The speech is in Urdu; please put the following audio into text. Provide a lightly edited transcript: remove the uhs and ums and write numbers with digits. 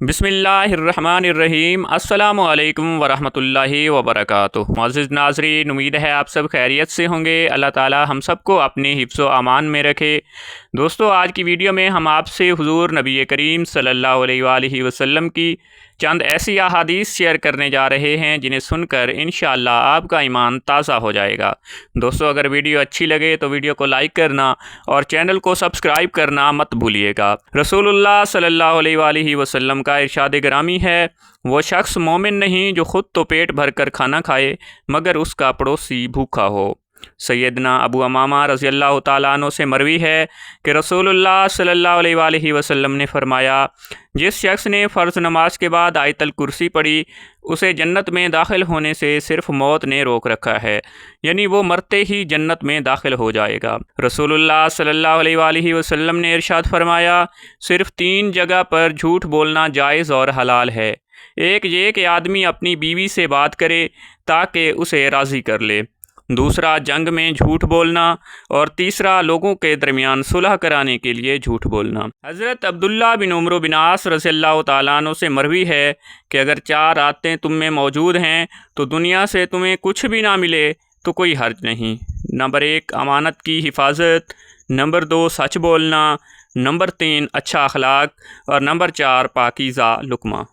بسم اللہ الرحمن الرحیم۔ السلام علیکم ورحمۃ اللہ وبرکاتہ۔ معزز ناظرین، امید ہے آپ سب خیریت سے ہوں گے۔ اللہ تعالی ہم سب کو اپنے حفظ و امان میں رکھے۔ دوستو، آج کی ویڈیو میں ہم آپ سے حضور نبی کریم صلی اللہ علیہ وآلہ وسلم کی چند ایسی احادیث شیئر کرنے جا رہے ہیں جنہیں سن کر انشاءاللہ آپ کا ایمان تازہ ہو جائے گا۔ دوستو، اگر ویڈیو اچھی لگے تو ویڈیو کو لائک کرنا اور چینل کو سبسکرائب کرنا مت بھولیے گا۔ رسول اللہ صلی اللہ علیہ وآلہ وسلم کا ارشاد گرامی ہے، وہ شخص مومن نہیں جو خود تو پیٹ بھر کر کھانا کھائے مگر اس کا پڑوسی بھوکا ہو۔ سیدنا ابو امامہ رضی اللہ تعالیٰ عنہ سے مروی ہے کہ رسول اللہ صلی اللہ علیہ وآلہ وسلم نے فرمایا، جس شخص نے فرض نماز کے بعد آیت الکرسی پڑھی اسے جنت میں داخل ہونے سے صرف موت نے روک رکھا ہے، یعنی وہ مرتے ہی جنت میں داخل ہو جائے گا۔ رسول اللہ صلی اللہ علیہ وآلہ وسلم نے ارشاد فرمایا، صرف 3 جگہ پر جھوٹ بولنا جائز اور حلال ہے۔ ایک یہ کہ آدمی اپنی بیوی سے بات کرے تاکہ اسے راضی کر لے، دوسرا جنگ میں جھوٹ بولنا، اور تیسرا لوگوں کے درمیان صلح کرانے کے لیے جھوٹ بولنا۔ حضرت عبداللہ بن عمرو بن عاص رضی اللہ تعالیٰ عنہ سے مروی ہے کہ اگر 4 عادتیں تم میں موجود ہیں تو دنیا سے تمہیں کچھ بھی نہ ملے تو کوئی حرج نہیں۔ نمبر 1، امانت کی حفاظت۔ نمبر 2، سچ بولنا۔ نمبر 3، اچھا اخلاق۔ اور نمبر 4، پاکیزہ لقمہ۔